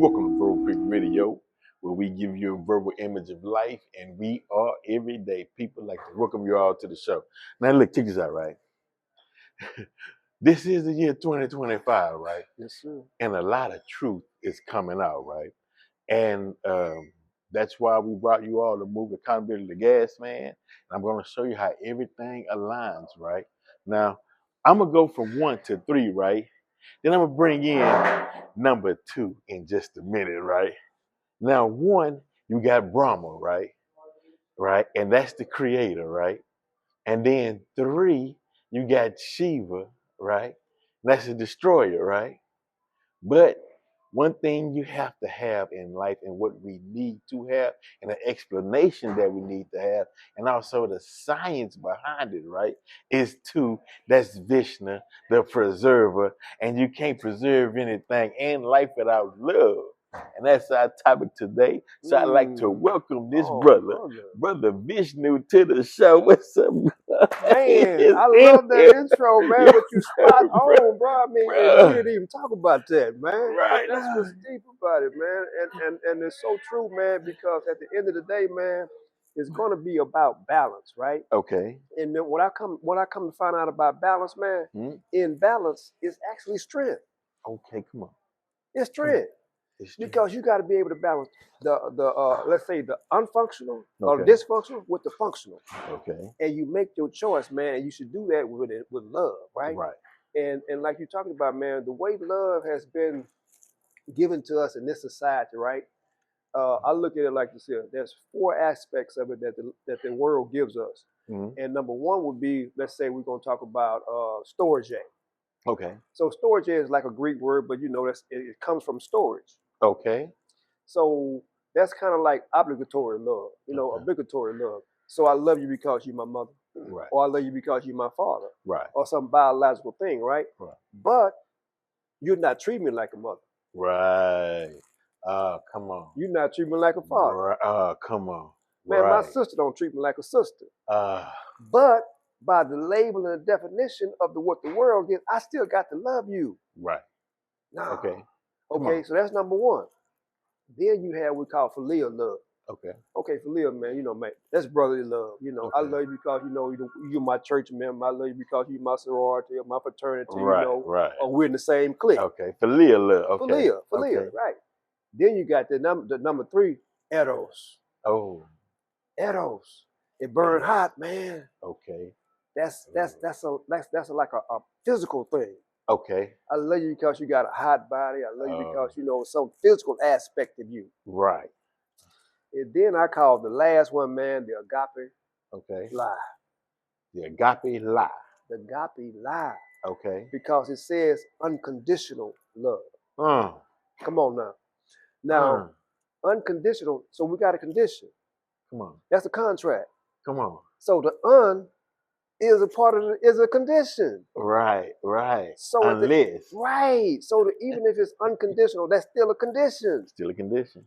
Welcome to Verbal Quick Radio, where we give you a verbal image of life, and we are everyday people. Like to welcome you all to the show. Now, look, check this out, right? This is the year 2025, right? Yes, sir. And a lot of truth is coming out, right? And that's why we brought you all to move accountability to gas, man. And I'm going to show you how everything aligns, right? Now, I'm going to go from 1 to 3, right? Then I'm going to bring in number 2 in just a minute, right? Now, 1, you got Brahma, right? Right? And that's the creator, right? And then 3, you got Shiva, right? That's the destroyer, right? But one thing you have to have in life and what we need to have and the explanation that we need to have and also the science behind it, right, is 2, that's Vishnu, the preserver. And you can't preserve anything in life without love. And that's our topic today. So I'd like to welcome this brother Vishnu, to the show. What's up, man? I love that intro, man. But you spot on, bro. I mean, and we didn't even talk about that, man. Right. That's what's deep about it, man. And it's so true, man. Because at the end of the day, man, it's going to be about balance, right? Okay. And then what I come to find out about balance, man, in balance is actually strength. Okay, come on. It's strength. Because you got to be able to balance the let's say the unfunctional or dysfunctional with the functional. Okay. And you make your choice, man, and you should do that with love, right? Right. And like you're talking about, man, the way love has been given to us in this society, right? I look at it like this here. There's 4 aspects of it that the world gives us. Mm-hmm. And number 1 would be, let's say we're going to talk about storage. Okay. So storage is like a Greek word, but you know it comes from storage. Okay. So that's kind of like obligatory love, obligatory love. So I love you because you're my mother, right? Or I love you because you're my father, right? Or some biological thing, right? Right. But you're not treating me like a mother, right? Come on. You're not treating me like a father. Come on. Man, my sister don't treat me like a sister. But by the label and the definition of what the world gets, I still got to love you. Right. Nah. Okay. Okay, so that's number 1. Then you have what we call filial love. Okay. Okay, filial, man, man, that's brotherly love. Okay. I love you because, you're my church member. I love you because you're my sorority or my fraternity, right, right. Or we're in the same clique. Okay, filial love. Okay. Filial, right. Then you got the number 3, eros. Oh. Eros. It burn hot, man. Okay. That's like a physical thing. Okay. I love you because you got a hot body. I love you because some physical aspect of you. Right. And then I call the last one, man, the agape lie. The agape lie. The agape lie. Okay. Because it says unconditional love. Come on now. Now, unconditional, so we got a condition. Come on. That's a contract. Come on. So the is a part of is a condition. Right. So unless. So even if it's unconditional, that's still a condition. Still a condition.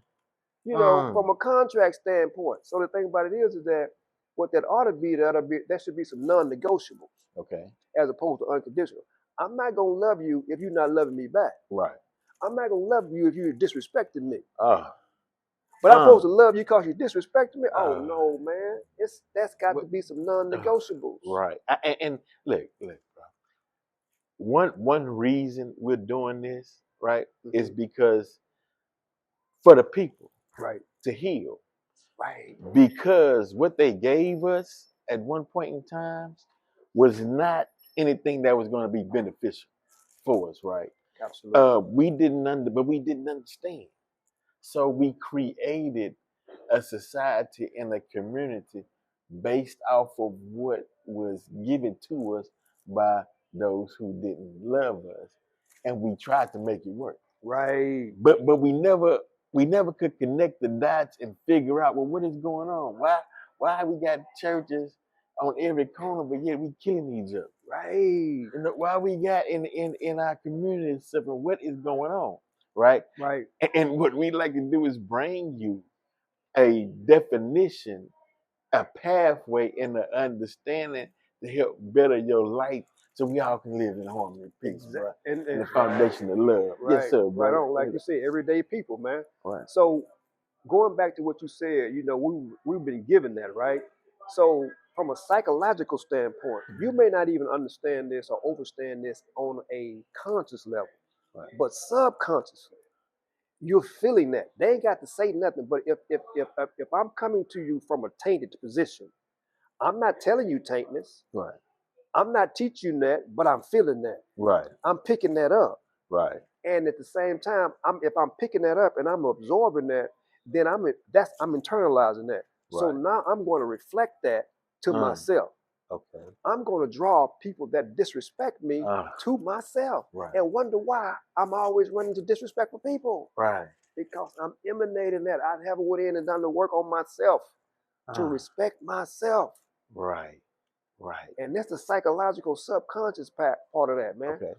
From a contract standpoint. So the thing about it is that what that ought to be, there should be some non-negotiables. Okay. As opposed to unconditional. I'm not gonna love you if you're not loving me back. Right. I'm not gonna love you if you're disrespecting me. But I'm supposed to love you because you're disrespecting me? Oh no, man. That's got to be some non-negotiables. Right. And look, bro. One reason we're doing this, right, is because for the people, right, to heal. Right. Because what they gave us at one point in time was not anything that was going to be beneficial for us, right? Absolutely. We didn't understand. So we created a society and a community based off of what was given to us by those who didn't love us, and we tried to make it work. Right. But we never could connect the dots and figure out, well, what is going on? Why we got churches on every corner, but yet we killing each other? Right. And why we got in our community stuff, and what is going on? Right. Right. And what we like to do is bring you a definition, a pathway, and an understanding to help better your life so we all can live in harmony and peace, Exactly. bro. And, And the foundation of love. Yes, right, sir, right brother. on. Like you said, everyday people, man. Right. So going back to what you said, we've been given that, right? So from a psychological standpoint, you may not even understand this or understand this on a conscious level, Right. but subconsciously, you're feeling that. They ain't got to say nothing, but if I'm coming to you from a tainted position, I'm not telling you taintness. Right. I'm not teaching you that, but I'm feeling that. Right. I'm picking that up. Right. And at the same time, if I'm picking that up and I'm absorbing that, then I'm internalizing that. So Right. now I'm going to reflect that to myself. Okay. I'm going to draw people that disrespect me to myself, Right. and wonder why I'm always running into disrespectful people. Right. Because I'm emanating that. I haven't went in and done the work on myself to respect myself. Right. Right. And that's the psychological subconscious part of that, man. Okay.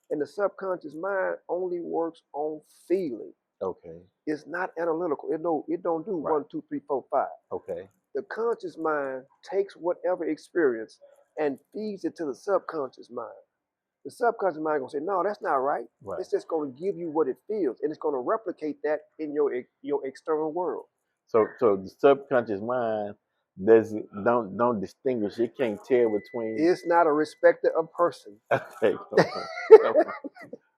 And the subconscious mind only works on feeling. Okay. It's not analytical. It don't do Right. 1, 2, 3, 4, 5. Okay. The conscious mind takes whatever experience and feeds it to the subconscious mind. The subconscious mind gonna say, no, that's not right. Right. It's just gonna give you what it feels, and it's gonna replicate that in your external world. So the subconscious mind don't distinguish. It can't tell between. It's not a respecter of person. Okay.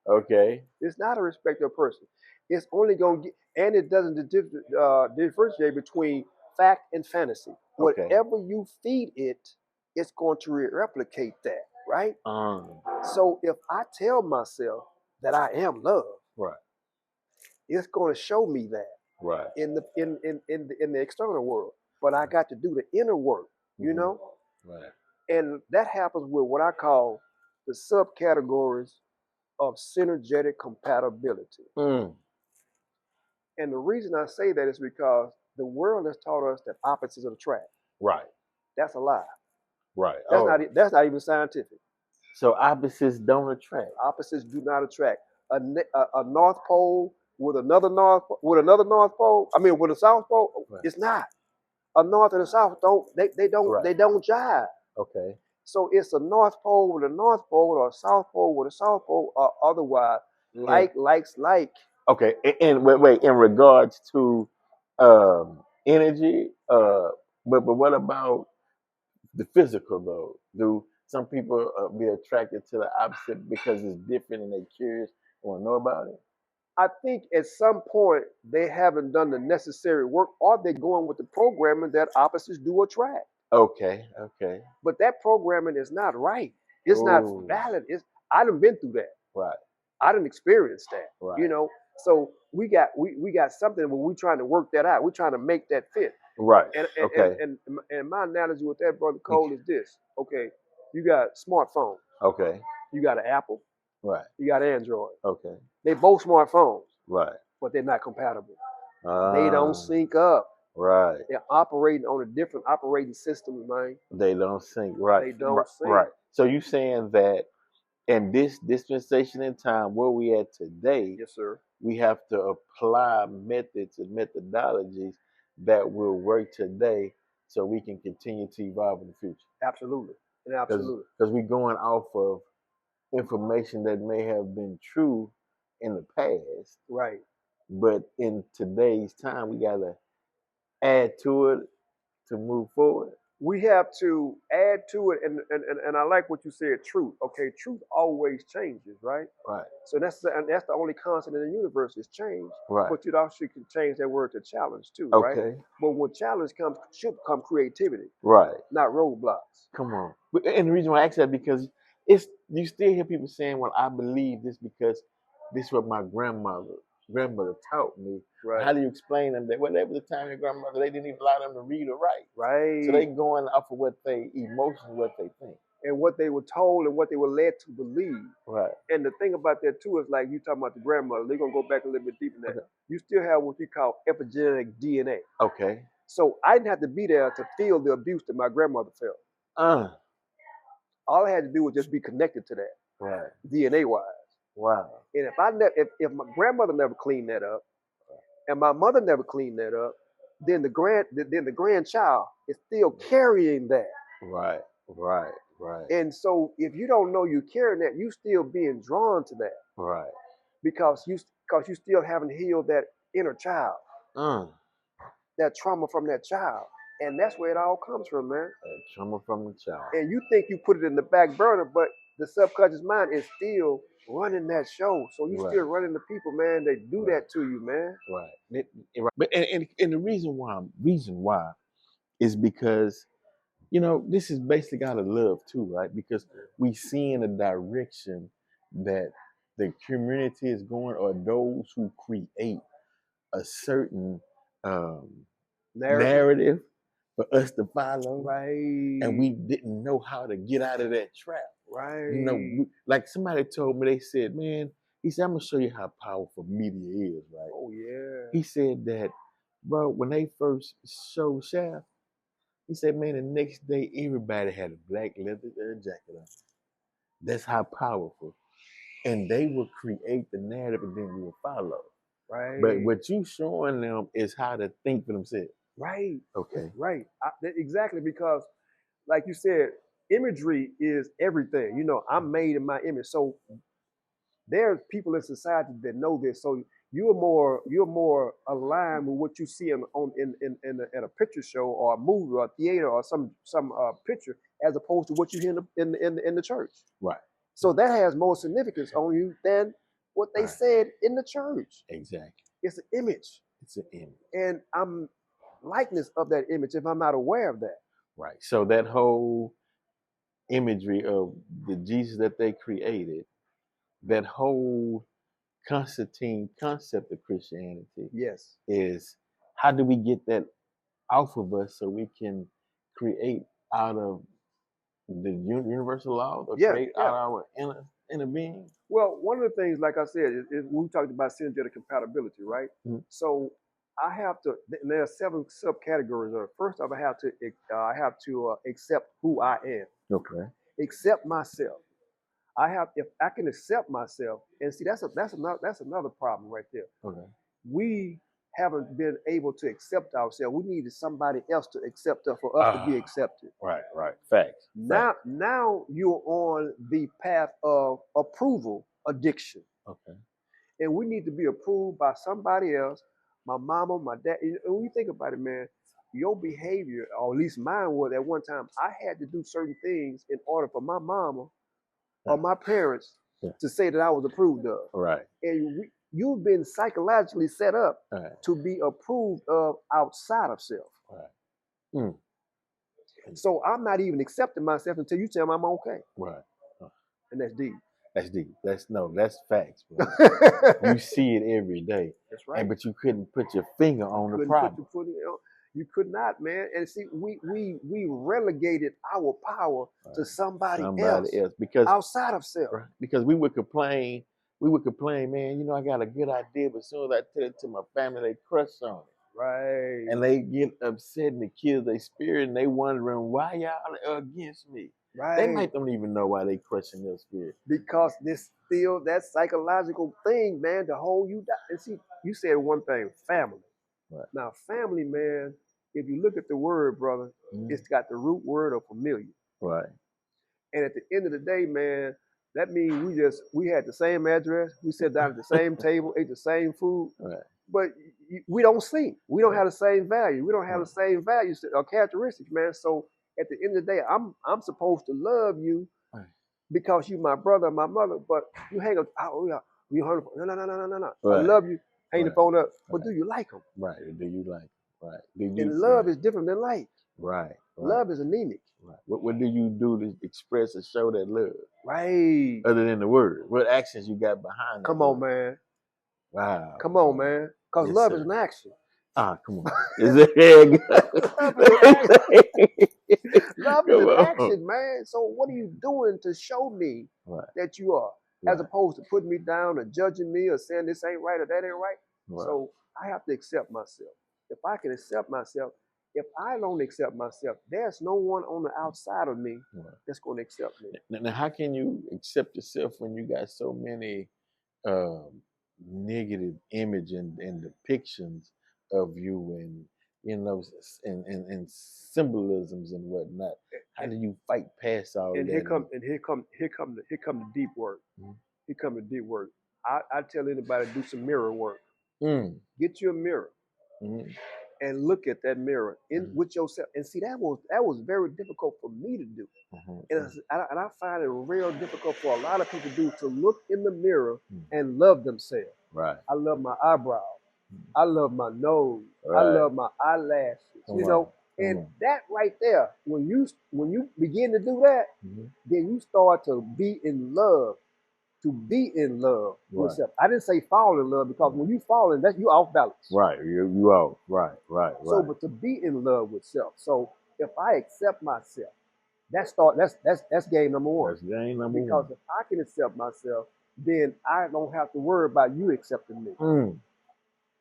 Okay. It's not a respecter of person. It's only gonna get, and it doesn't differentiate between fact and fantasy. Okay. Whatever you feed it, it's going to replicate that, right? So if I tell myself that I am love, Right. it's going to show me that, right, in the external world. But I got to do the inner work, you know. right, And that happens with what I call the subcategories of synergetic compatibility. And the reason I say that is because the world has taught us that opposites attract. right, That's a lie. right. That's not even scientific. So opposites don't attract. Opposites do not attract. A North Pole with another North Pole. I mean, with a South Pole, Right. it's not. A North and a South don't jive. Okay. So it's a North Pole with a North Pole, or a South Pole with a South Pole, or otherwise like. Okay, and wait. In regards to energy, but what about the physical though? Do some people be attracted to the opposite because it's different and they're curious and want to know about it? I think at some point they haven't done the necessary work, or they're going with the programming that opposites do attract. Okay, okay. But that programming is not right. It's not valid. I done been through that. Right. I done experienced that. Right. You know, so we got something where we're trying to work that out. We're trying to make that fit. Right. And my analogy with that, Brother Cole, is this. Okay, you got smartphone. Okay. You got an Apple. Right. You got Android. Okay. They both smartphones. Right. But they're not compatible. They don't sync up. Right. They're operating on a different operating system, man. They don't sync. Right. They don't sync. Right. So you saying that in this dispensation in time where we at today, yes, sir, we have to apply methods and methodologies that will work today so we can continue to evolve in the future. Absolutely. And absolutely. Because we're going off of information that may have been true in the past. Right. But in today's time, we got to add to it to move forward. We have to add to it, and I like what you said, truth. Okay, truth always changes, right? Right. So that's the only constant in the universe is change. Right. But you also can change that word to challenge too, okay. right? But when challenge comes, should come creativity. Right. Not roadblocks. Come on. And the reason why I ask that because you still hear people saying, "Well, I believe this because this is what my grandmother taught me." Right. How do you explain them that? Well, that was the time your grandmother, they didn't even allow them to read or write. Right. So they going off of what they emotions, what they think. And what they were told and what they were led to believe. Right. And the thing about that too is, like you talking about the grandmother, they're gonna go back a little bit deeper than that. Okay. You still have what you call epigenetic DNA. Okay. So I didn't have to be there to feel the abuse that my grandmother felt. All I had to do was just be connected to that. Right. DNA wise. Wow. And if my grandmother never cleaned that up, and my mother never cleaned that up, then the grandchild is still carrying that. Right. Right. Right. And so if you don't know you're carrying that, you still being drawn to that Right. because you still haven't healed that inner child, that trauma from that child. And that's where it all comes from, man. Trauma from the child. And you think you put it in the back burner, but the subconscious mind is still running that show. So you still running the people, man. They do that to you, man. Right. But and the reason why is because, you know, this is basically out of love too, right? Because we see in a direction that the community is going, or those who create a certain narrative for us to follow, Right. and we didn't know how to get out of that trap. Right. You know, like somebody told me, they said, man, he said, I'm gonna show you how powerful media is, right? Oh yeah. He said that, bro, when they first showed Shaft, he said, man, the next day everybody had a black leather jacket on. That's how powerful. And they will create the narrative and then we will follow. Right. But what you showing them is how to think for themselves. Right. Okay. Right. Exactly, because like you said, imagery is everything. You know, I'm made in my image. So there's people in society that know this. So you're more aligned with what you see at a picture show or a movie or a theater or some picture, as opposed to what you hear in the church. Right. So that has more significance on you than what they said in the church. Exactly. It's an image. It's an image. And I'm likeness of that image if I'm not aware of that. Right. So that whole imagery of the Jesus that they created, that whole Constantine concept of Christianity, yes, is how do we get that off of us so we can create out of the universal law, or create out of our inner being? Well, one of the things, like I said, is we talked about synergetic compatibility, right? Mm-hmm. So I have to. There are 7 subcategories. First off, I have to accept who I am. Okay. Accept myself. If I can accept myself, and see, that's another problem right there. Okay. We haven't been able to accept ourselves. We needed somebody else to accept us for us to be accepted. Right. Facts. Now you're on the path of approval addiction. Okay. And we need to be approved by somebody else, my mama, my dad. And when you think about it, man, your behavior, or at least mine was at one time, I had to do certain things in order for my mama or my parents to say that I was approved of. Right. And you've been psychologically set up to be approved of outside of self. Right. So I'm not even accepting myself until you tell me I'm okay. Right. And that's deep. That's deep. That's facts, bro. You see it every day. That's right. But you couldn't put your finger on the problem. You could not, man. And see, we relegated our power to somebody else because outside of self. Right, because we would complain, man, you know, I got a good idea, but as soon as I tell it to my family, they crush on it. Right. And they get upset and it kills their spirit, and they wondering why y'all are against me. Right. They might don't even know why they crushing their spirit. Because this still that psychological thing, man, to hold you down. And see, you said one thing, family. Right. Now, family, man, if you look at the word, brother, it's got the root word of familiar. Right. And at the end of the day, man, that means we had the same address, we sat down at the same table, ate the same food. Right. But we don't sing. We don't have the same value. We don't have the same values or characteristics, man. So at the end of the day, I'm supposed to love you because you my brother and my mother, but you hang up. Oh yeah, you hung up. No. Right. I love you. Hang the phone up. But do you like them? Right. Do you like them? Right. And love is different than like. Right. Love is anemic. Right. What do you do to express or show that love? Right. Other than the word, what actions you got behind? Come on, man. Wow. Come on, man. Because love is an action. Come on. Is it? Love is an action, man. So what are you doing to show me that you are? As opposed to putting me down or judging me or saying this ain't right or that ain't right. So I have to accept myself. If I can accept myself, if I don't accept myself, there's no one on the outside of me that's going to accept me. Now, how can you accept yourself when you got so many negative image and depictions of you, and symbolisms and whatnot. How do you fight past all of And that? here come the deep work. Mhm. Here come the deep work. I tell anybody to do some mirror work. Mm. Get you a mirror Mhm. and look at that mirror in Mhm. with yourself. And see, that was very difficult for me to do. Mhm. And I find it real difficult for a lot of people to do, to look in the mirror Mhm. and love themselves. Right. I love my eyebrows. I love my nose. I Right. love my eyelashes. Come You on. know, Come and on. that right there, when you begin to do that, Mhm. then you start to be in love. To be in love with Right. self. I didn't say fall in love, because when you fall in, that you off balance. Right. You out. Right. Right. So, Right. but to be in love with self. So if I accept myself, that's game number one. That's game number Because one. if I can accept myself, then I don't have to worry about you accepting me. Mm.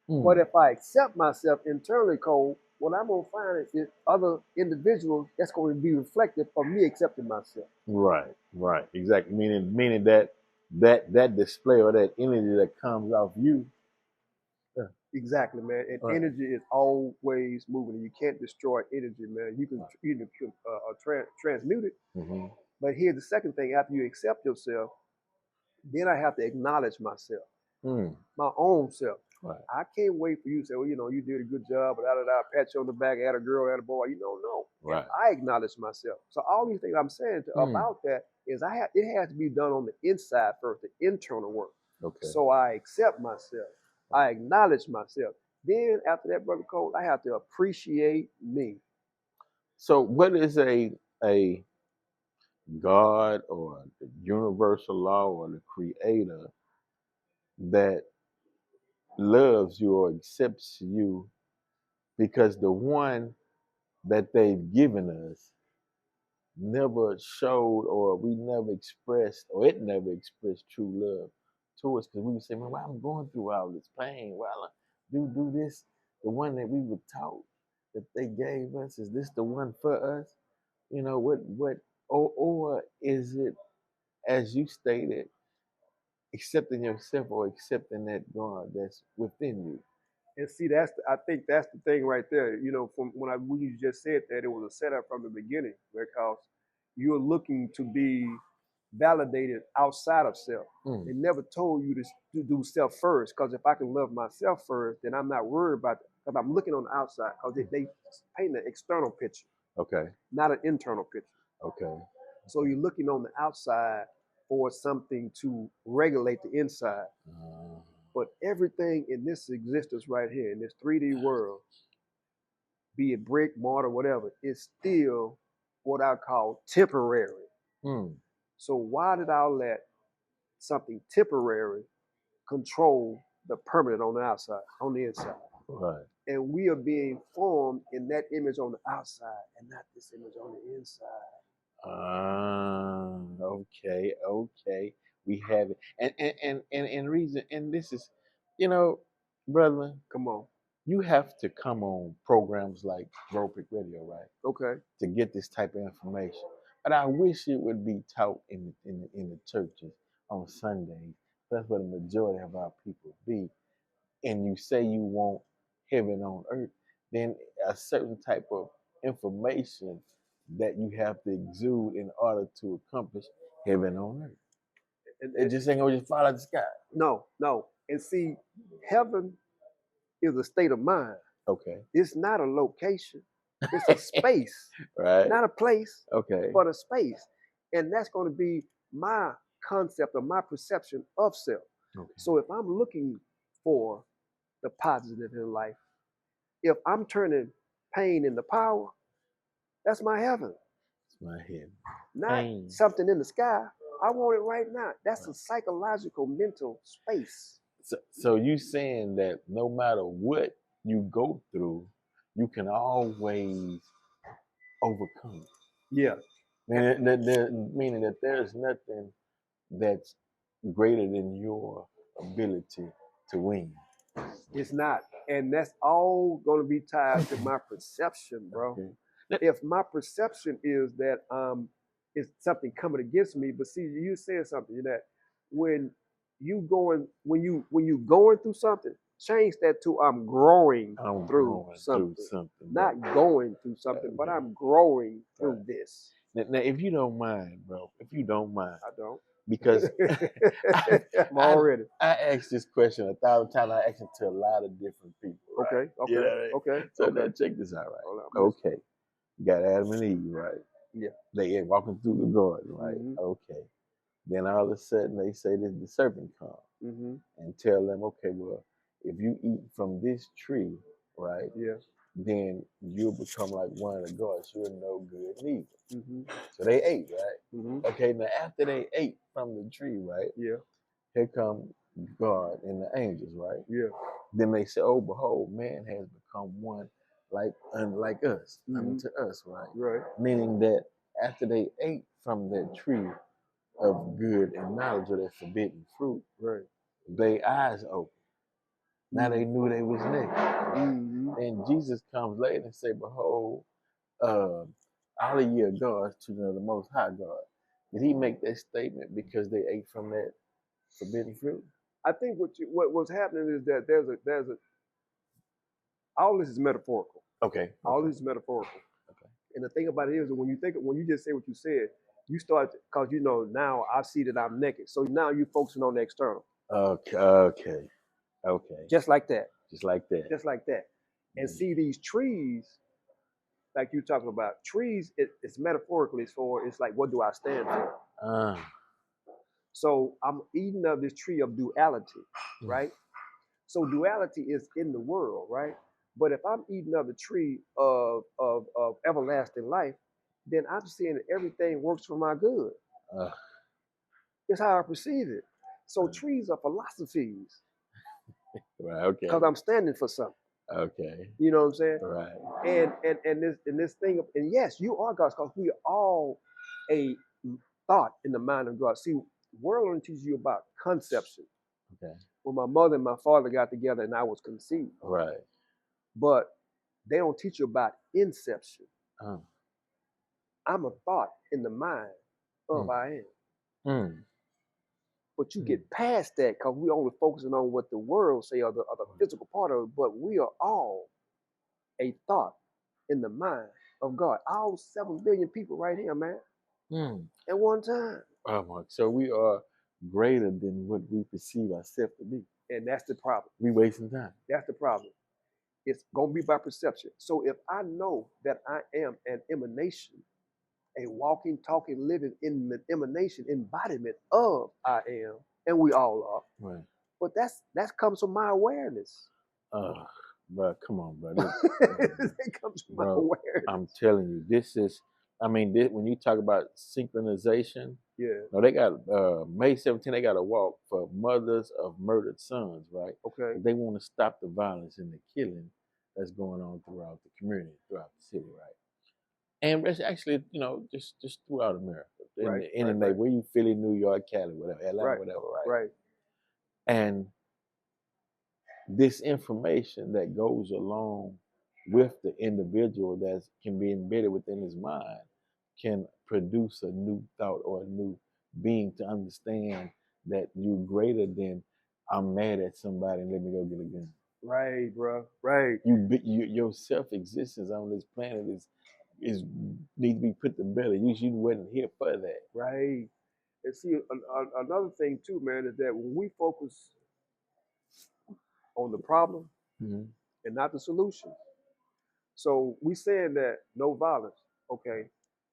But Mm. if I accept myself internally, Cole, what I'm gonna find is other individuals that's going to be reflective of me accepting myself. Right. Right. Exactly. Meaning that display or that energy that comes off you. Yeah. Exactly, man. And Right. energy is always moving, and you can't destroy energy, man. You can transmute it. Mm-hmm. But here's the second thing: after you accept yourself, then I have to acknowledge myself, Mm. my own self. Right. I can't wait for you to say, well, you did a good job, but pat you on the back, add a girl, add a boy. No. Right. I acknowledge myself. So all these things I'm saying about that is it has to be done on the inside first, the internal work. Okay. So I accept myself. I acknowledge myself. Then after that, Brother Cole, I have to appreciate me. So what is a God or the universal law or the creator that loves you or accepts you, because the one that they've given us never showed, or we never expressed, or it never expressed true love to us, because we would say, man, why I'm going through all this pain while I do this. The one that we were taught that they gave us, is this the one for us? What or is it, as you stated, accepting yourself or accepting that God that's within you? And see, I think that's the thing right there. From when you just said that, it was a setup from the beginning, because you're looking to be validated outside of self. They never told you to do self first, because if I can love myself first, then I'm not worried about it, because I'm looking on the outside, because they paint an external picture, Okay. not an internal picture. Okay. So you're looking on the outside for something to regulate the inside. But everything in this existence right here, in this 3D world, be it brick, mortar, whatever, is still what I call temporary. Mm. So why did I let something temporary control the permanent on the outside, on the inside? Right. And we are being formed in that image on the outside and not this image on the inside. Okay, okay. We have it. And reason, and this is, brother, Come on. you have to come on programs like Ropic Radio, right? Okay. To get this type of information. But I wish it would be taught in the churches on Sundays. That's where the majority of our people be. And you say you want heaven on earth, then a certain type of information that you have to exude in order to accomplish heaven on earth. It just ain't gonna just fall out the sky. No. And see, heaven is a state of mind. Okay. It's not a location. It's a space. Right. Not a place. Okay. But a space. And that's going to be my concept or my perception of self. Okay. So if I'm looking for the positive in life, if I'm turning pain into power, that's my heaven. It's my heaven. Not something in the sky. I want it right now. That's a psychological, mental space. So you saying that no matter what you go through, you can always overcome. Yeah. Meaning that there's nothing that's greater than your ability to win. It's not. And that's all going to be tied to my perception, bro. Okay. If my perception is that it's something coming against me, but see, you said something that when you going through something, Change that to I'm growing I'm through growing something. through something. Not going through something, but I'm growing through this. Now, if you don't mind, bro, if you don't mind, I don't. because I'm already. I asked this question 1,000 times. I asked it to a lot of different people. Right? Okay. You know what I mean? Okay. So Okay. now check this out, right? Hold on, Okay, you got Adam and Eve, right? Yeah. They ain't walking through the garden, right? Mhm. Okay. Then all of a sudden they say that the serpent comes and tell them, okay, well, if you eat from this tree, right? Yeah. Then you'll become like one of the gods. You'll know good and evil. Mhm. So they ate, right? Mhm. Okay, now after they ate from the tree, right? Yeah. Here come God and the angels, right? Yeah. Then they say, oh, behold, man has become one unlike us, unto us, right? Right. Meaning that after they ate from that tree of good and knowledge of that forbidden fruit, Right. their eyes open. Now they knew they was naked. Right? Then Jesus comes later and say, behold, all of ye are gods to the Most High God. Did he make that statement because they ate from that forbidden fruit? I think what was happening is that there's a all this is metaphorical. Okay. All this is metaphorical. Okay. And the thing about it is that when you just say what you said, you start because now I see that I'm naked. So now you're focusing on the external. Okay. Just like that. Just like that. Just like that. And see these trees, like you're talking about, trees, it's metaphorically it's like, what do I stand for? So I'm eating of this tree of duality, right? So duality is in the world, right? But if I'm eating of the tree of everlasting life, then I'm seeing that everything works for my good. It's how I perceive it. So trees are philosophies. Right. Okay. Because I'm standing for something. Okay. You know what I'm saying? Right. And this thing, and yes, you are God's, because we are all a thought in the mind of God. See, the world only teaches you about conception. Okay. When my mother and my father got together and I was conceived. Right. But they don't teach you about inception. Oh. I'm a thought in the mind of I am. But you get past that because we're only focusing on what the world say or the physical part of it. But we are all a thought in the mind of God. All 7 billion people right here, man. At one time. Oh my! So we are greater than what we perceive ourselves to be. And that's the problem. We wasting time. That's the problem. It's gonna be by perception. So if I know that I am an emanation, a walking, talking, living emanation, embodiment of I am, and we all are. Right. But that comes from my awareness. Bro, come on, bro. It comes from my awareness. I'm telling you, this is. I mean, when you talk about synchronization, yeah. No, they got May 17th. They got a walk for mothers of murdered sons, right? Okay. They want to stop the violence and the killing that's going on throughout the community, throughout the city, right? And it's actually, just throughout America, in the neighborhood, where you Philly, New York, Cali, whatever, Atlanta, whatever, right? Right. And this information that goes along with the individual that can be embedded within his mind can produce a new thought or a new being to understand that you're greater than I'm mad at somebody and let me go get a gun. Right, bro. Right. Your self-existence on this planet is needs to be put to bed. You wasn't here for that. Right. And see, another thing too, man, is that when we focus on the problem and not the solution. So we saying that no violence. Okay.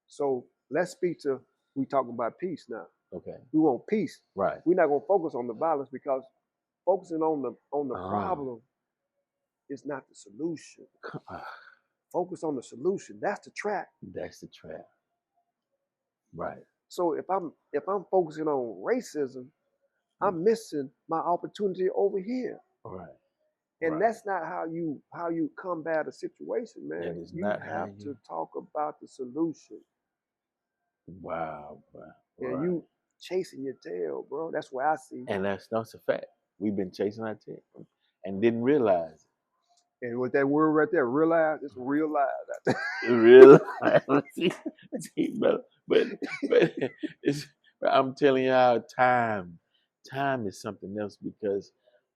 So let's speak to, we talking about peace now. Okay. We want peace. Right. We're not gonna focus on the violence because focusing on the problem is not the solution. Focus on the solution. That's the trap. That's the trap. Right. So if I'm focusing on racism, I'm missing my opportunity over here. Right. And that's not how you combat a situation, man. That is you not have to talk about the solution. Wow, bro. And you chasing your tail, bro. That's what I see. And that's a fact. We've been chasing our tail and didn't realize it. And with that word right there, realize, it's real lies. Real see, brother. But I'm telling y'all, time is something else because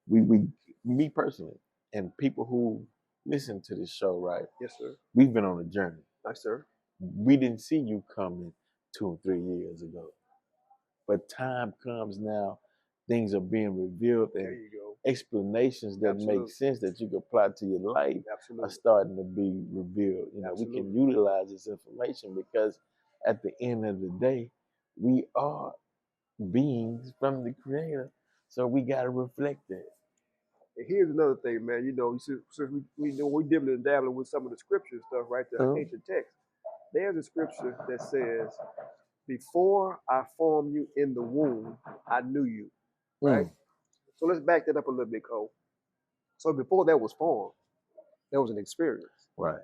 we me personally, and people who listen to this show, right? Yes, sir. We've been on a journey. Yes, sir. We didn't see you coming 2 or 3 years ago, but time comes now. Things are being revealed, There and you go. explanations that make Absolutely. sense that you can apply to your life are Absolutely. starting to be revealed. You know, we Absolutely. can utilize this information because at the end of the day, we are beings from the Creator, so we got to reflect that. And here's another thing, man. You know, since we know we dibbling and dabbling with some of the scripture stuff, right? The ancient text. There's a scripture that says, "Before I formed you in the womb, I knew you." Right. So let's back that up a little bit, Cole. So before that was formed, there was an experience. Right.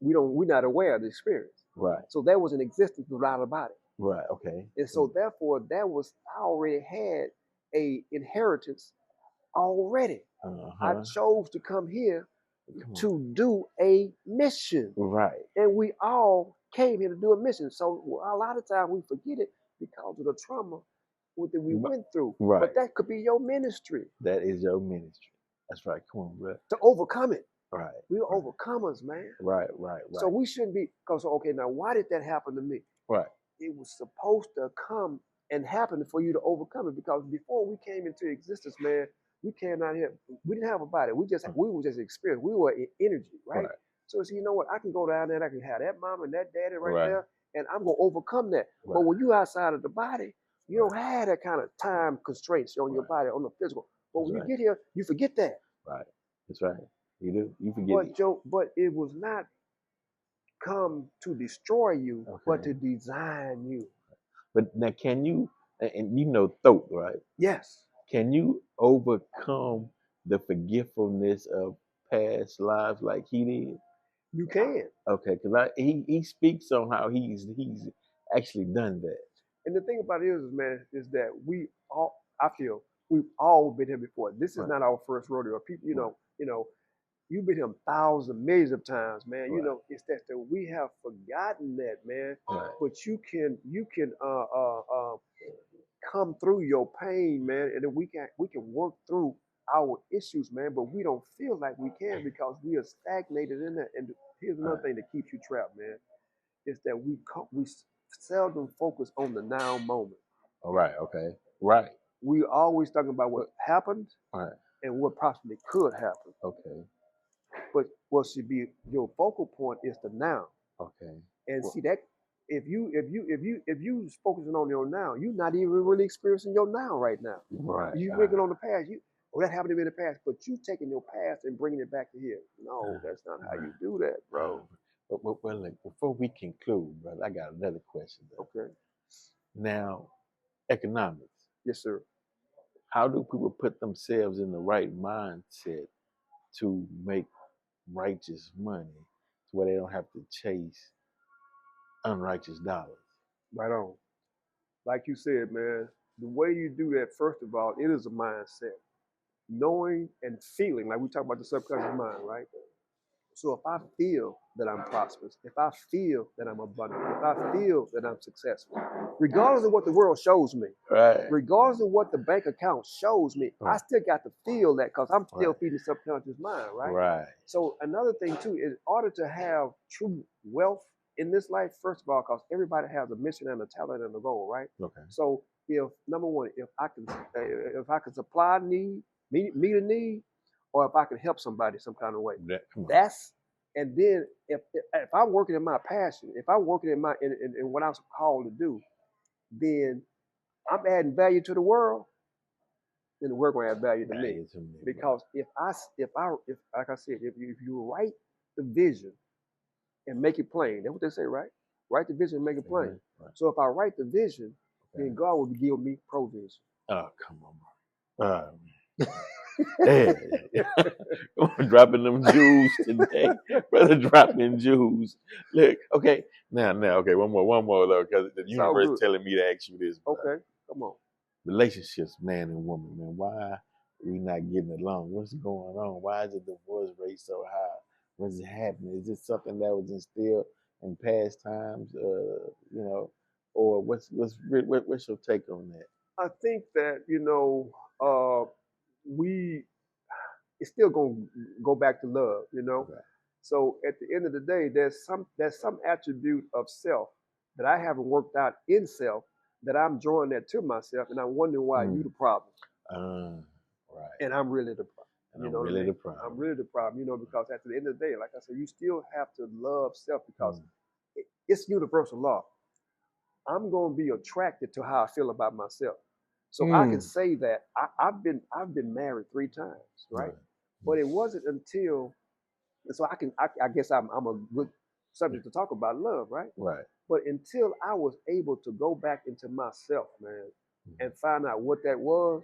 We're not aware of the experience. Right. So there was an existence without a body. Right. Okay. And so therefore, I already had a inheritance already. I chose to come here to do a mission. Right. And we all came here to do a mission. So a lot of times we forget it because of the trauma that we went through. Right. But that could be your ministry. That is your ministry. That's right. Come on, bro. To overcome it. Right. We're overcomers, man. Right. Right. So we shouldn't be, because, okay, now why did that happen to me? Right. It was supposed to come and happen for you to overcome it, because before we came into existence, man, we came out here, we didn't have a body. We were just experienced. We were in energy, right? So you know what? I can go down there and I can have that mom and that daddy right there, and I'm going to overcome that. But when you outside of the body, you don't have that kind of time constraints on your body, on the physical. But when you get here, you forget that. Right. That's right. You do. You forget. But it was not come to destroy you, but to design you. But now, can you, and you know, Thoth, right? Yes. Can you overcome the forgetfulness of past lives like he did? You can. Okay, because he speaks on how he's actually done that. And the thing about it is, man, is that I feel we've all been here before. This is not our first rodeo. People, you've been here thousands, millions of times, man. You know, it's that we have forgotten that, man. But you can come through your pain, man, and then we can work through our issues, man. But we don't feel like we can because we are stagnated in that. And here's another thing that keeps you trapped, man, is that we seldom focus on the now moment. All right. Okay. Right. We always talking about what happened and what possibly could happen. Okay. But what should be your focal point is the now. Okay. And see that if you focusing on your now, you're not even really experiencing your now right now. Right. You're thinking on the past. That happened to me in the past, but you taking your past and bringing it back to here. No, that's not how you do that, bro. But look, before we conclude, brother, I got another question. Okay. Now, economics. Yes, sir. How do people put themselves in the right mindset to make righteous money to where they don't have to chase unrighteous dollars? Right on. Like you said, man, the way you do that, first of all, it is a mindset. Knowing and feeling, like we talk about the subconscious mind, right? So if I feel that I'm prosperous, if I feel that I'm abundant, if I feel that I'm successful, regardless of what the world shows me, regardless of what the bank account shows me, I still got to feel that because I'm still feeding the subconscious mind, right? So another thing too, in order to have true wealth in this life, first of all, because everybody has a mission and a talent and a goal, right? Okay. So if number one, if I can supply need, meet a need, or if I can help somebody some kind of way. And then if I'm working in my passion, if I'm working in what I'm called to do, then I'm adding value to the world, then the world gonna add value to me. Because if like I said, if you write the vision and make it plain, that's what they say, right? Write the vision and make it plain. So if I write the vision, then God will give me provision. Oh, come on, bro. Dropping them jewels today, brother. Dropping jewels. Look, okay, now, okay. One more, though, because the universe telling me to ask you this. Bro. Okay, come on. Relationships, man and woman, man. Why we not getting along? What's going on? Why is the divorce rate so high? What's happening? Is this something that was instilled in past times? Or what's your take on that? I think that it's still gonna go back to love, you know. Right. So at the end of the day, there's some attribute of self that I haven't worked out in self that I'm drawing that to myself, and I'm wondering why you the problem, Right. and I'm really the problem. And You I'm know what I really mean? the problem. I'm really the problem, you know, because at the end of the day, like I said, you still have to love self because it's universal law. I'm gonna be attracted to how I feel about myself. So I can Mm. say that I've been married 3 times, right? Right. But it wasn't until so I guess I'm a good subject to talk about love, right? Right. But until I was able to go back into myself, man, Mhm. and find out what that was,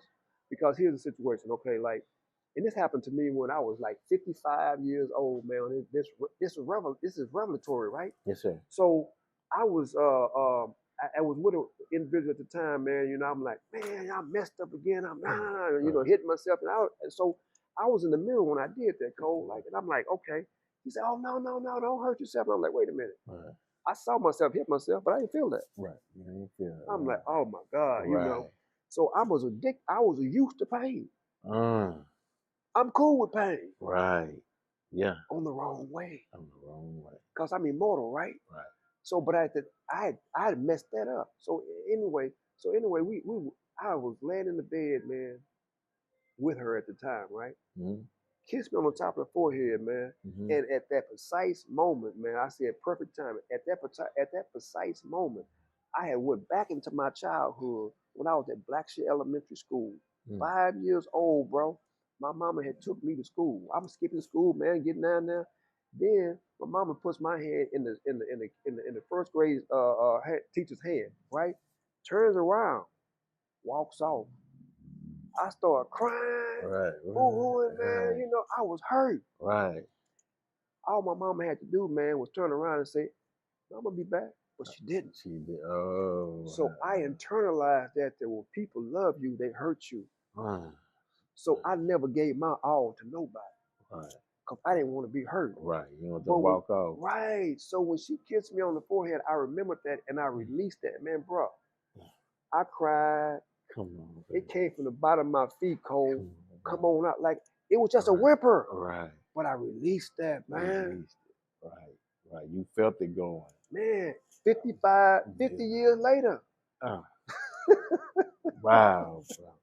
because here's the situation, okay, like, and this happened to me when I was like 55 years old, man. This is revelatory, right? Yes, sir. So I was I was with an individual at the time, man. You know, I'm like, man, I messed up again. I'm you know, hitting myself, and so I was in the mirror when I did that, Cole. Like, and I'm like, okay. He said, oh no, no, no, don't hurt yourself. And I'm like, wait a minute. Right. I saw myself hit myself, but I didn't feel that. Right. You didn't feel it. I'm Right. like, oh my God, you Right. know. So I was used to pain. Mm. I'm cool with pain Right. Yeah. on the wrong way. I'm the wrong way. Because I'm immortal, right? Right. So, but I had messed that up. So anyway, I was laying in the bed, man, with her at the time, right? Mm-hmm. Kissed me on the top of the forehead, man. Mm-hmm. And at that precise moment, man, I said perfect timing. At that precise moment, I had went back into my childhood when I was at Blackshear Elementary School. 5 years old, bro. My mama had took me to school. I'm skipping school, man, getting down there. Then my mama puts my hand in the first grade teacher's hand, right? Turns around, walks off. I started crying, Right. boo-hooing, man. Right. You know, I was hurt. Right. All my mama had to do, man, was turn around and say, I'm gonna be back. But she didn't. She did. Oh. So I internalized that when people love you, they hurt you. Right. So I never gave my all to nobody. Right. Because I didn't want to be hurt. Right. You want to But walk off. right. So when she kissed me on the forehead, I remembered that and I released that. Man, bro, I cried. Come on. Baby. It came from the bottom of my feet, Cole. Come on out. Like, it was just a whimper. Right. But I released that, man. Released it. Right. Right. You felt it going. Man, 50 years later. Oh. Wow, bro.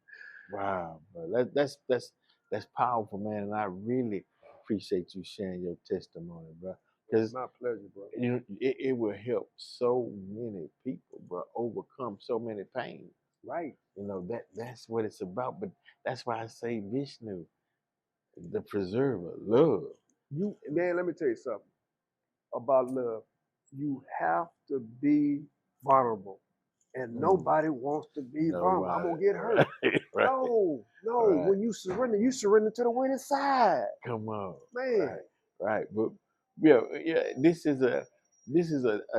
Wow, bro. That's powerful, man. And I really appreciate you sharing your testimony, bro. Because my pleasure, bro. You know, it will help so many people, bro, overcome so many pains. Right. You know, that's what it's about. But that's why I say Vishnu, the preserver, love. Man, let me tell you something about love. You have to be vulnerable. And nobody wants to be vulnerable. I'm gonna get hurt. Right. No. Right. When you surrender to the winning side. Come on. Man. Right. But yeah, this is a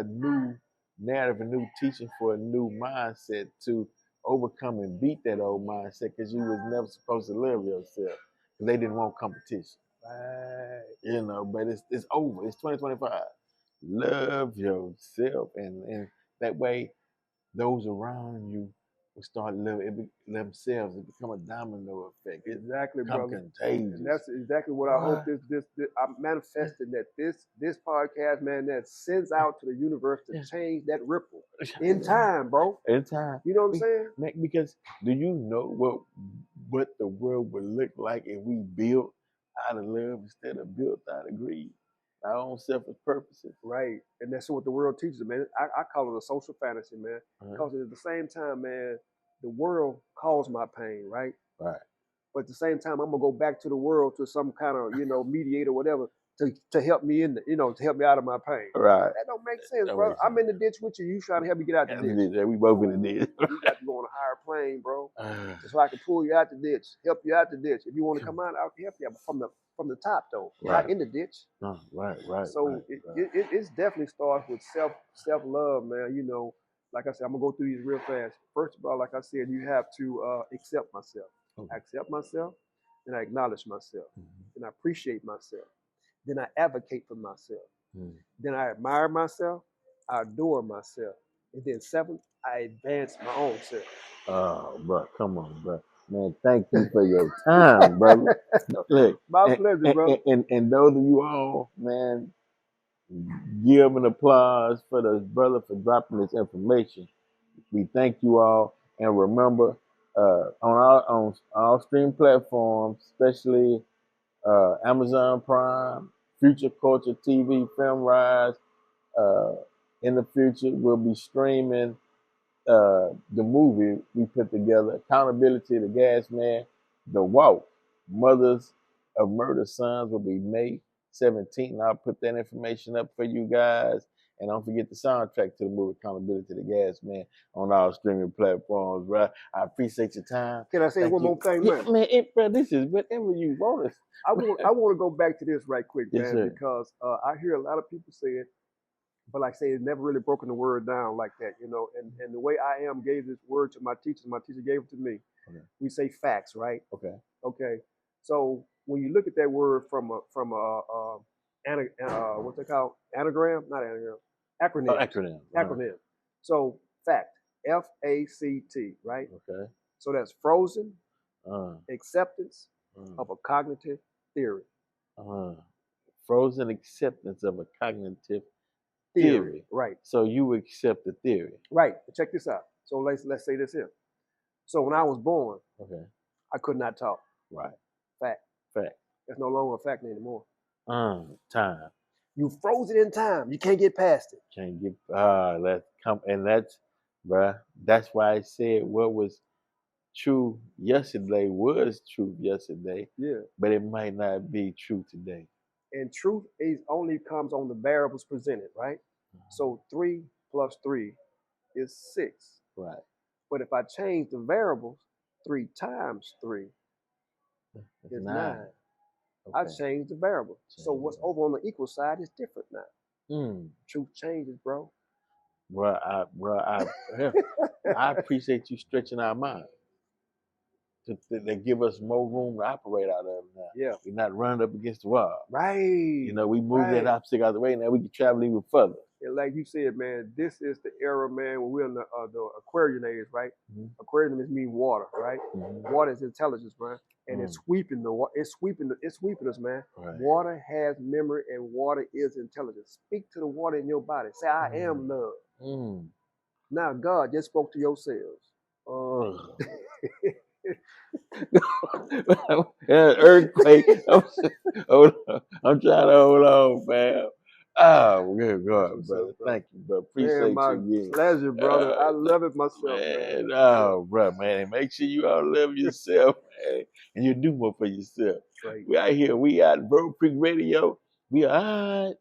new narrative, a new teaching for a new mindset to overcome and beat that old mindset, because you was never supposed to love yourself. They didn't want competition. Right. You know, but it's over. It's 2025. Love yourself, and that way those around you will start loving themselves. It become a domino effect. Exactly, brother. Contagious. And that's exactly what I hope this I'm manifesting, that this podcast, man, that sends out to the universe to change that ripple in time, bro. In time. You know what I'm saying? Because do you know what the world would look like if we built out of love instead of built out of greed? Our own selfish purposes. Right. And that's what the world teaches, man. I call it a social fantasy, man. Because at the same time, man, the world caused my pain, right? Right. But at the same time, I'm gonna go back to the world, to some kind of, mediator, whatever, to help me to help me out of my pain. Right. That don't make sense, bro. I'm in the ditch with you. You trying to help me get out the ditch. Yeah, we both in the ditch. You got to go on a higher plane, bro. So I can pull you out the ditch, help you out the ditch. If you want to come out, I'll help you from the top, though, not in the ditch. Right. So it's definitely starts with self love, man. You know, like I said, I'm gonna go through these real fast. First of all, like I said, you have to accept myself. I accept myself, then I acknowledge myself, then I appreciate myself, then I advocate for myself, then I admire myself, I adore myself, and then 7, I advance my own self. Oh, bro, come on, bro. Man, thank you for your time, brother. Look, My pleasure, brother. and those of you all, man, give an applause for this brother for dropping this information. We thank you all, and remember, on all stream platforms, especially Amazon Prime, Future Culture TV, Film Rise. Uh, in the future, we'll be streaming the movie we put together, Accountability, The Gas Man, The Walk, Mothers of Murder Sons will be May 17th. I'll put that information up for you guys. And don't forget the soundtrack to the movie Accountability, The Gas Man on all streaming platforms, bro. I appreciate your time. Can I say Thank one you. more thing, Yeah, man? bro, this is whatever you want us. I want to go back to this right quick, Yes, man, sir. because I hear a lot of people say it, but like I say, it's never really broken the word down like that, you know. And the way I am gave this word to my teacher gave it to me. Okay. We say facts, right? Okay. Okay. So when you look at that word from what's it called? Anagram, not anagram, acronym. Oh, acronym. Acronym. So fact, FACT, right? Okay. So that's frozen Uh, acceptance uh, of a cognitive theory. Frozen acceptance of a cognitive theory. Right. So you accept the theory. Right. Check this out. So let's say this here. So when I was born, Okay. I could not talk. Right. Fact. Fact. That's no longer a fact anymore. Time. You froze it in time. You can't get past it. Can't get let's come and bruh. That's why I said what was true yesterday was true yesterday. Yeah. But it might not be true today. And truth is only comes on the variables presented, right? So 3 plus 3 is 6. Right. But if I change the variables, 3 times 3 is 9. Okay. I changed the variable. So what's over on the equal side is different now. Truth changes, bro. I appreciate you stretching our mind. They give us more room to operate out of now. Yeah. We're not running up against the wall. Right. You know, we move that obstacle out of the way, now we can travel even further. And like you said, man, this is the era, man, when we're in the Aquarian age, right? Mm-hmm. Aquarian means water, right? Mm-hmm. Water is intelligence, man. And it's sweeping it's sweeping us, man. Right. Water has memory and water is intelligence. Speak to the water in your body. Say, I am love. Now God just spoke to yourselves. Earthquake. I'm trying to hold on, fam. Oh, good God, brother. Thank you, bro. Appreciate my you. Pleasure, brother. I love it myself, man. Oh, bro, man. Make sure you all love yourself, man. And you do more for yourself. Right. We out here. We out Bro Creek Radio. We are